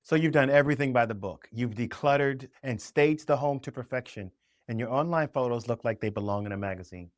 So you've done everything by the book. You've decluttered and staged the home to perfection, and your online photos look like they belong in a magazine.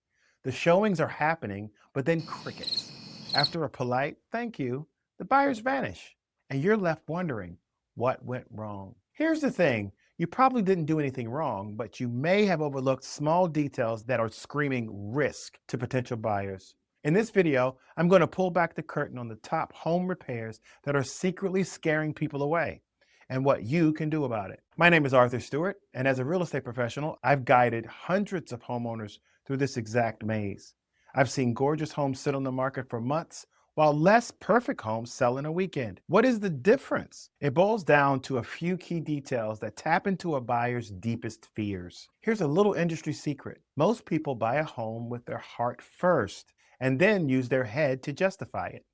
The showings are happening, but then crickets. After a polite thank you, the buyers vanish, and you're left wondering what went wrong. Here's the thing, you probably didn't do anything wrong, but you may have overlooked small details that are screaming risk to potential buyers. In this video, I'm going to pull back the curtain on the top home repairs that are secretly scaring people away and what you can do about it. My name is Arthur Stewart, and as a real estate professional, I've guided hundreds of homeowners through this exact maze. I've seen gorgeous homes sit on the market for months while less perfect homes sell in a weekend. What is the difference? It boils down to a few key details that tap into a buyer's deepest fears. Here's a little industry secret. Most people buy a home with their heart first and then use their head to justify it.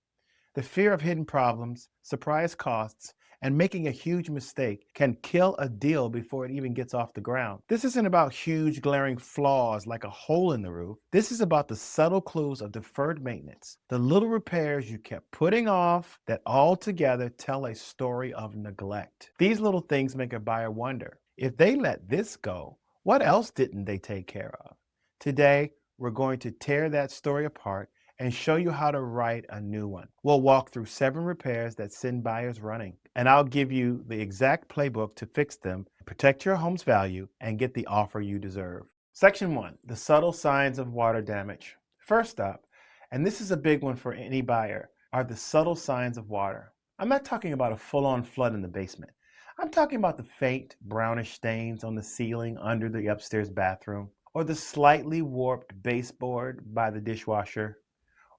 The fear of hidden problems, surprise costs, and making a huge mistake can kill a deal before it even gets off the ground. This isn't about huge glaring flaws like a hole in the roof. This is about the subtle clues of deferred maintenance, the little repairs you kept putting off that all together tell a story of neglect. These little things make a buyer wonder, if they let this go, what else didn't they take care of? Today, we're going to tear that story apart and show you how to write a new one. We'll walk through 7 repairs that send buyers running, and I'll give you the exact playbook to fix them, protect your home's value, and get the offer you deserve. Section 1, the subtle signs of water damage. First up, and this is a big one for any buyer, are the subtle signs of water. I'm not talking about a full-on flood in the basement. I'm talking about the faint brownish stains on the ceiling under the upstairs bathroom, or the slightly warped baseboard by the dishwasher,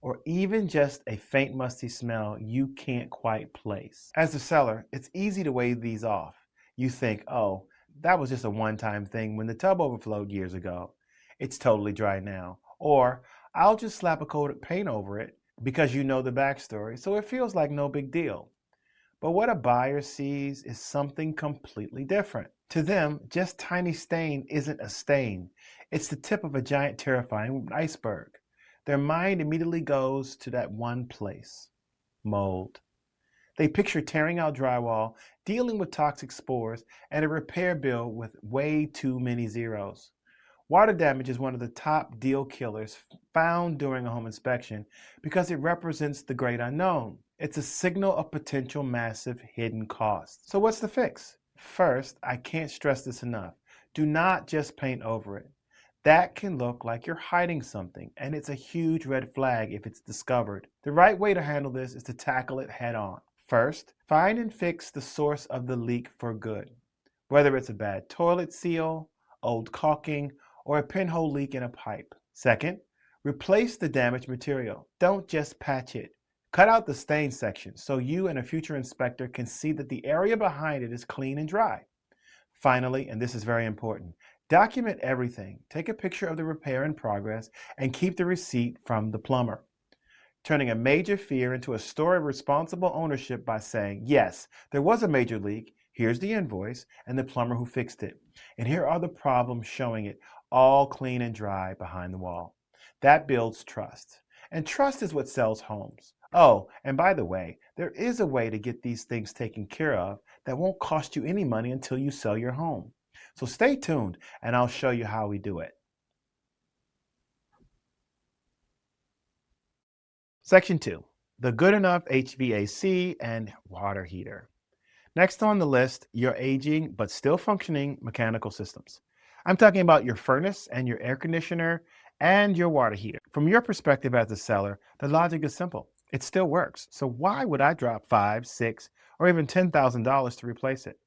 or even just a faint musty smell you can't quite place. As a seller, it's easy to wave these off. You think, oh, that was just a one-time thing when the tub overflowed years ago. It's totally dry now. Or, I'll just slap a coat of paint over it because you know the backstory, so it feels like no big deal. But what a buyer sees is something completely different. To them, just tiny stain isn't a stain. It's the tip of a giant, terrifying iceberg. Their mind immediately goes to that one place, mold. They picture tearing out drywall, dealing with toxic spores, and a repair bill with way too many zeros. Water damage is one of the top deal killers found during a home inspection because it represents the great unknown. It's a signal of potential massive hidden costs. So what's the fix? First, I can't stress this enough. Do not just paint over it. That can look like you're hiding something, and it's a huge red flag if it's discovered. The right way to handle this is to tackle it head on. First, find and fix the source of the leak for good. Whether it's a bad toilet seal, old caulking, or a pinhole leak in a pipe. Second, replace the damaged material. Don't just patch it. Cut out the stain section so you and a future inspector can see that the area behind it is clean and dry. Finally, and this is very important, document everything. Take a picture of the repair in progress and keep the receipt from the plumber. Turning a major fear into a story of responsible ownership by saying, yes, there was a major leak, here's the invoice and the plumber who fixed it. And here are the problems showing it all clean and dry behind the wall. That builds trust. And trust is what sells homes. Oh, and by the way, there is a way to get these things taken care of that won't cost you any money until you sell your home. So stay tuned and I'll show you how we do it. Section 2, the good enough HVAC and water heater. Next on the list, your aging but still functioning mechanical systems. I'm talking about your furnace and your air conditioner and your water heater. From your perspective as a seller, the logic is simple. It still works. So why would I drop $5, $6, or even $10,000 to replace it?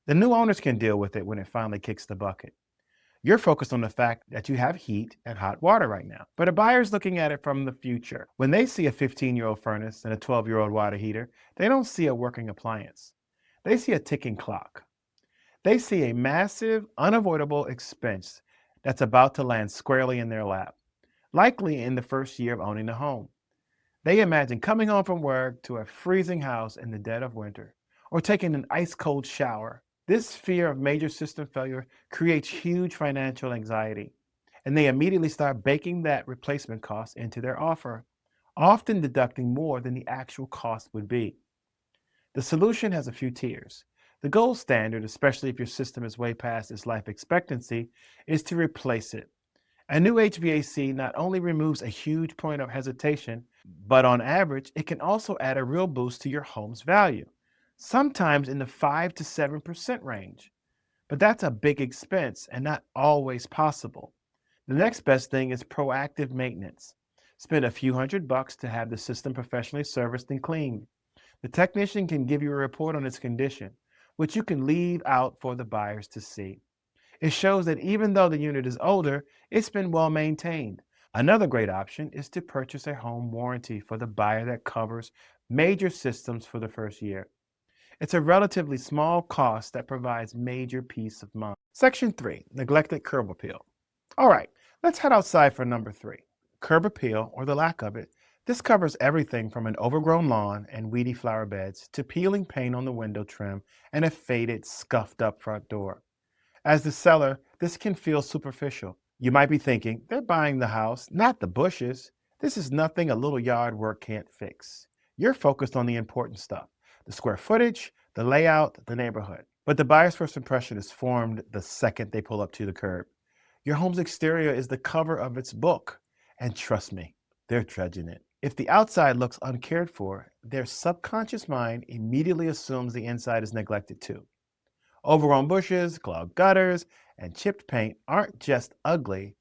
The new owners can deal with it when it finally kicks the bucket. You're focused on the fact that you have heat and hot water right now. But a buyer's looking at it from the future. When they see a 15-year-old furnace and a 12-year-old water heater, they don't see a working appliance. They see a ticking clock. They see a massive, unavoidable expense that's about to land squarely in their lap, likely in the first year of owning the home. They imagine coming home from work to a freezing house in the dead of winter, or taking an ice-cold shower. This fear of major system failure creates huge financial anxiety, and they immediately start baking that replacement cost into their offer, often deducting more than the actual cost would be. The solution has a few tiers. The gold standard, especially if your system is way past its life expectancy, is to replace it. A new HVAC not only removes a huge point of hesitation, but on average, it can also add a real boost to your home's value, sometimes in the 5 to 7% range. But that's a big expense and not always possible. The next best thing is proactive maintenance. Spend a few $100 to have the system professionally serviced and cleaned. The technician can give you a report on its condition, which you can leave out for the buyers to see. It shows that even though the unit is older, it's been well maintained. Another great option is to purchase a home warranty for the buyer that covers major systems for the first year. It's a relatively small cost that provides major peace of mind. Section 3, neglected curb appeal. All right, let's head outside for number 3, curb appeal or the lack of it. This covers everything from an overgrown lawn and weedy flower beds to peeling paint on the window trim and a faded, scuffed up front door. As the seller, this can feel superficial. You might be thinking, they're buying the house, not the bushes. This is nothing a little yard work can't fix. You're focused on the important stuff, the square footage, the layout, the neighborhood. But the buyer's first impression is formed the second they pull up to the curb. Your home's exterior is the cover of its book. And trust me, they're judging it. If the outside looks uncared for, their subconscious mind immediately assumes the inside is neglected too. Overgrown bushes, clogged gutters, and chipped paint aren't just ugly,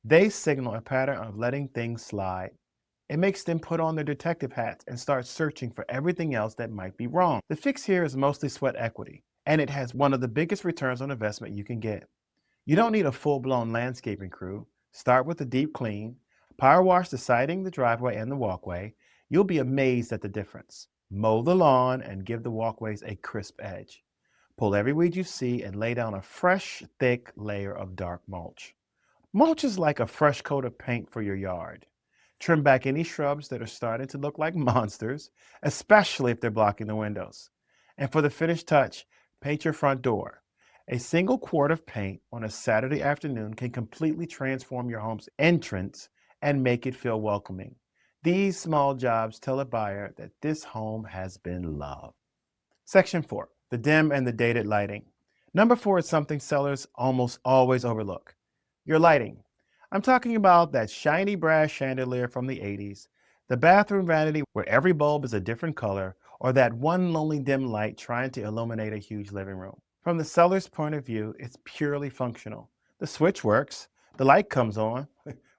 they signal a pattern of letting things slide. It makes them put on their detective hats and start searching for everything else that might be wrong. The fix here is mostly sweat equity, and it has one of the biggest returns on investment you can get. You don't need a full-blown landscaping crew. Start with a deep clean, power wash the siding, the driveway, and the walkway. You'll be amazed at the difference. Mow the lawn and give the walkways a crisp edge. Pull every weed you see and lay down a fresh, thick layer of dark mulch. Mulch is like a fresh coat of paint for your yard. Trim back any shrubs that are starting to look like monsters, especially if they're blocking the windows. And for the finished touch, paint your front door. A single quart of paint on a Saturday afternoon can completely transform your home's entrance and make it feel welcoming. These small jobs tell a buyer that this home has been loved. Section 4, the dim and the dated lighting. Number 4 is something sellers almost always overlook. Your lighting. I'm talking about that shiny brass chandelier from the 80s, the bathroom vanity where every bulb is a different color, or that one lonely dim light trying to illuminate a huge living room. From the seller's point of view, it's purely functional. The switch works, the light comes on.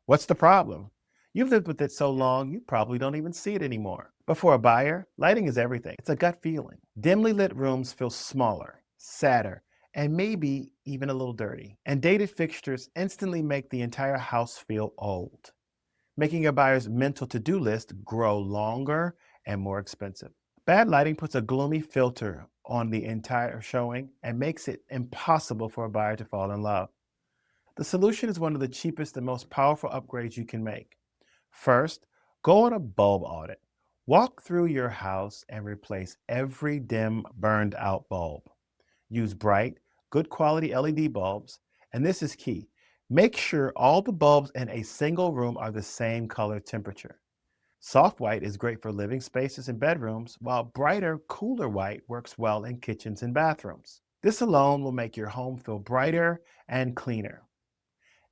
What's the problem? You've lived with it so long, you probably don't even see it anymore. But for a buyer, lighting is everything. It's a gut feeling. Dimly lit rooms feel smaller, sadder, and maybe even a little dirty. And dated fixtures instantly make the entire house feel old, making a buyer's mental to-do list grow longer and more expensive. Bad lighting puts a gloomy filter on the entire showing and makes it impossible for a buyer to fall in love. The solution is one of the cheapest and most powerful upgrades you can make. First, go on a bulb audit. Walk through your house and replace every dim, burned out bulb. Use bright, good quality LED bulbs, and this is key. Make sure all the bulbs in a single room are the same color temperature. Soft white is great for living spaces and bedrooms, while brighter, cooler white works well in kitchens and bathrooms. This alone will make your home feel brighter and cleaner.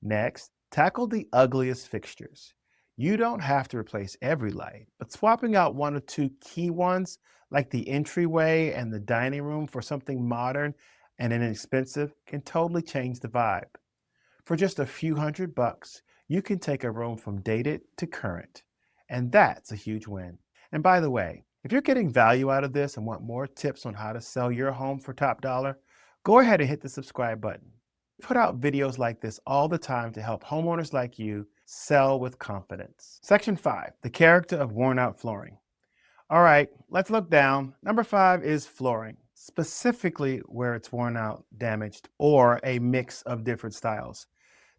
Next, tackle the ugliest fixtures. You don't have to replace every light, but swapping out one or two key ones, like the entryway and the dining room, for something modern and inexpensive, can totally change the vibe. For just a few $100, you can take a room from dated to current. And that's a huge win. And by the way, if you're getting value out of this and want more tips on how to sell your home for top dollar, go ahead and hit the subscribe button. We put out videos like this all the time to help homeowners like you sell with confidence. Section 5, the character of worn out flooring. All right, let's look down. Number 5 is flooring, specifically where it's worn out, damaged, or a mix of different styles.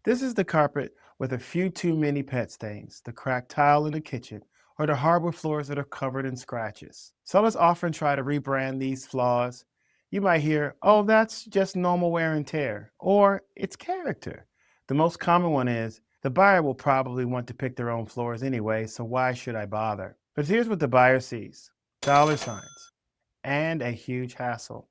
This is the carpet with a few too many pet stains, the cracked tile in the kitchen, or the hardwood floors that are covered in scratches. Sellers often try to rebrand these flaws. You might hear, oh, that's just normal wear and tear, or it's character. The most common one is, the buyer will probably want to pick their own floors anyway, so why should I bother? But here's what the buyer sees: dollar signs, and a huge hassle.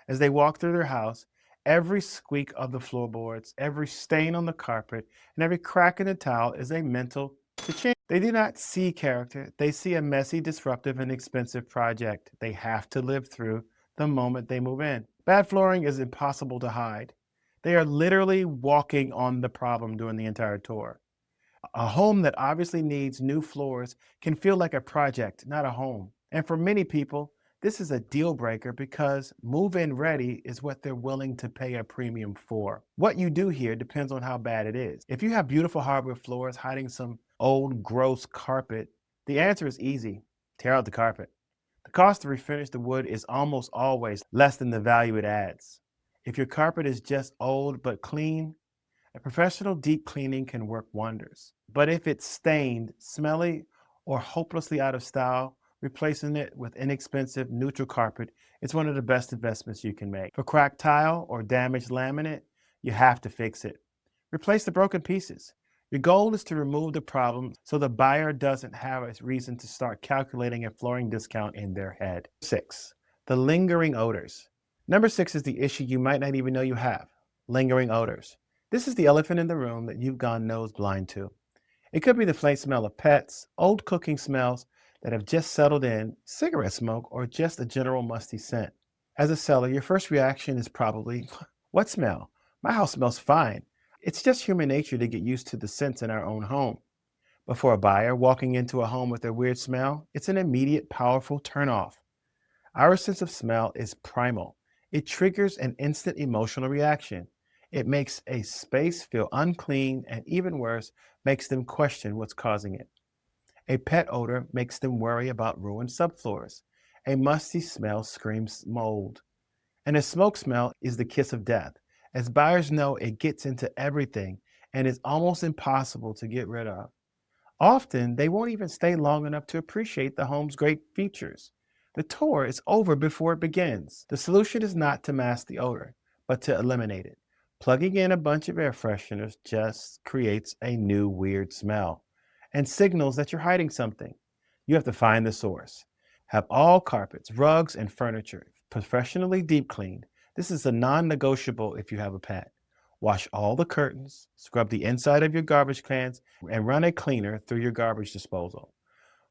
As they walk through their house, every squeak of the floorboards, every stain on the carpet, and every crack in the tile is a mental change. They do not see character. They see a messy, disruptive, and expensive project they have to live through the moment they move in. Bad flooring is impossible to hide. They are literally walking on the problem during the entire tour. A home that obviously needs new floors can feel like a project, not a home. And for many people, this is a deal breaker because move-in ready is what they're willing to pay a premium for. What you do here depends on how bad it is. If you have beautiful hardwood floors hiding some old gross carpet, the answer is easy. Tear out the carpet. The cost to refinish the wood is almost always less than the value it adds. If your carpet is just old but clean, a professional deep cleaning can work wonders. But if it's stained, smelly, or hopelessly out of style, replacing it with inexpensive neutral carpet is one of the best investments you can make. For cracked tile or damaged laminate, you have to fix it. Replace the broken pieces. Your goal is to remove the problem so the buyer doesn't have a reason to start calculating a flooring discount in their head. 6. The lingering odors. Number 6 is the issue you might not even know you have. Lingering odors. This is the elephant in the room that you've gone nose blind to. It could be the faint smell of pets, old cooking smells that have just settled in, cigarette smoke, or just a general musty scent. As a seller, your first reaction is probably, what smell? My house smells fine. It's just human nature to get used to the scents in our own home. But for a buyer walking into a home with a weird smell, it's an immediate, powerful turnoff. Our sense of smell is primal. It triggers an instant emotional reaction. It makes a space feel unclean, and even worse, makes them question what's causing it. A pet odor makes them worry about ruined subfloors. A musty smell screams mold. And a smoke smell is the kiss of death, as buyers know it gets into everything and is almost impossible to get rid of. Often, they won't even stay long enough to appreciate the home's great features. The tour is over before it begins. The solution is not to mask the odor, but to eliminate it. Plugging in a bunch of air fresheners just creates a new weird smell and signals that you're hiding something. You have to find the source. Have all carpets, rugs, and furniture professionally deep cleaned. This is a non-negotiable if you have a pet. Wash all the curtains, scrub the inside of your garbage cans, and run a cleaner through your garbage disposal.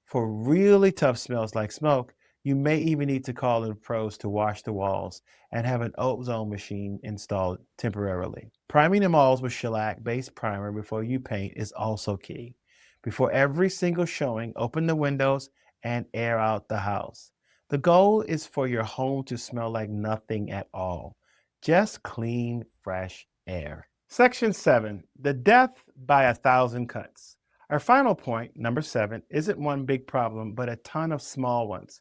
For really tough smells like smoke, you may even need to call in pros to wash the walls and have an ozone machine installed temporarily. Priming the walls with shellac-based primer before you paint is also key. Before every single showing, open the windows and air out the house. The goal is for your home to smell like nothing at all. Just clean, fresh air. Section 7, the death by 1,000 cuts. Our final point, number 7, isn't one big problem, but a ton of small ones.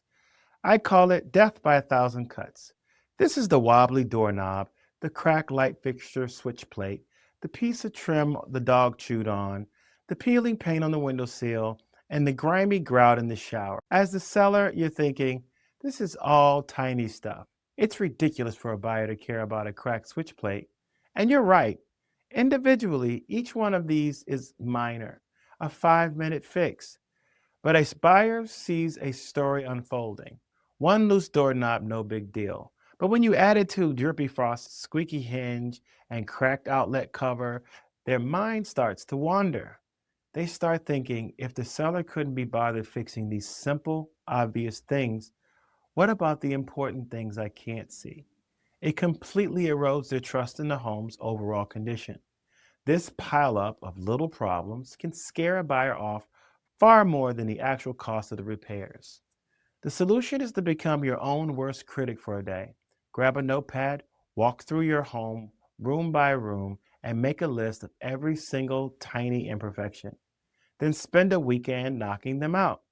I call it death by 1,000 cuts. This is the wobbly doorknob, the cracked light fixture switch plate, the piece of trim the dog chewed on, the peeling paint on the windowsill, and the grimy grout in the shower. As the seller, you're thinking, this is all tiny stuff. It's ridiculous for a buyer to care about a cracked switch plate. And you're right. Individually, each one of these is minor, a 5-minute fix. But a buyer sees a story unfolding. One loose doorknob, no big deal. But when you add it to drippy frost, squeaky hinge, and cracked outlet cover, their mind starts to wander. They start thinking, if the seller couldn't be bothered fixing these simple, obvious things, what about the important things I can't see? It completely erodes their trust in the home's overall condition. This pileup of little problems can scare a buyer off far more than the actual cost of the repairs. The solution is to become your own worst critic for a day. Grab a notepad, walk through your home, room by room, and make a list of every single tiny imperfection. Then spend a weekend knocking them out.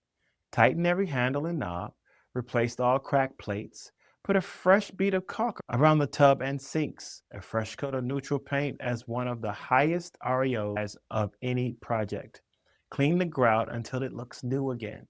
Tighten every handle and knob, replace all cracked plates, put a fresh bead of caulk around the tub and sinks, a fresh coat of neutral paint as one of the highest REOs of any project. Clean the grout until it looks new again.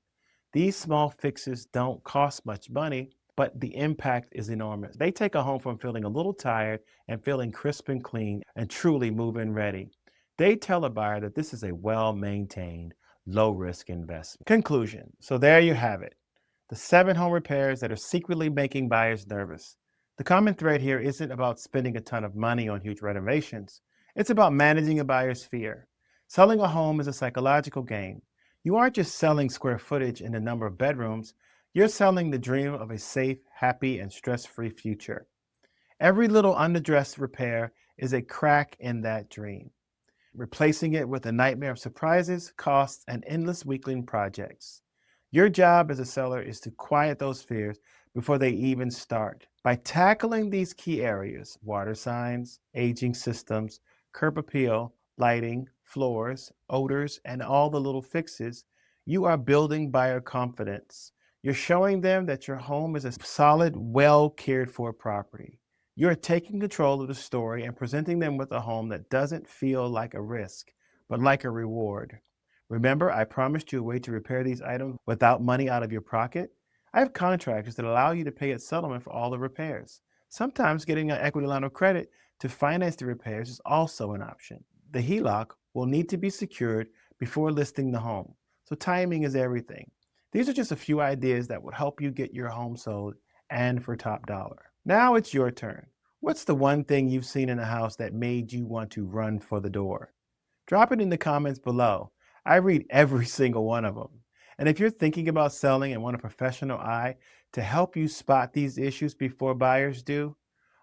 These small fixes don't cost much money, but the impact is enormous. They take a home from feeling a little tired and feeling crisp and clean and truly move-in ready. They tell a buyer that this is a well-maintained, low-risk investment. Conclusion. So there you have it. the 7 home repairs that are secretly making buyers nervous. The common thread here isn't about spending a ton of money on huge renovations. It's about managing a buyer's fear. Selling a home is a psychological game. You aren't just selling square footage and the number of bedrooms, you're selling the dream of a safe, happy, and stress-free future. Every little unaddressed repair is a crack in that dream, replacing it with a nightmare of surprises, costs, and endless weekly projects. Your job as a seller is to quiet those fears before they even start. By tackling these key areas, water signs, aging systems, curb appeal, lighting, floors, odors, and all the little fixes, you are building buyer confidence. You're showing them that your home is a solid, well cared for property. You're taking control of the story and presenting them with a home that doesn't feel like a risk, but like a reward. Remember, I promised you a way to repair these items without money out of your pocket? I have contractors that allow you to pay at settlement for all the repairs. Sometimes getting an equity line of credit to finance the repairs is also an option. The HELOC will need to be secured before listing the home, so timing is everything. These are just a few ideas that would help you get your home sold and for top dollar. Now it's your turn. What's the one thing you've seen in a house that made you want to run for the door? Drop it in the comments below. I read every single one of them. And if you're thinking about selling and want a professional eye to help you spot these issues before buyers do,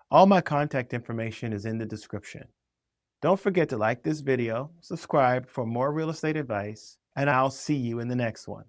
all my contact information is in the description. Don't forget to like this video, subscribe for more real estate advice, and I'll see you in the next one.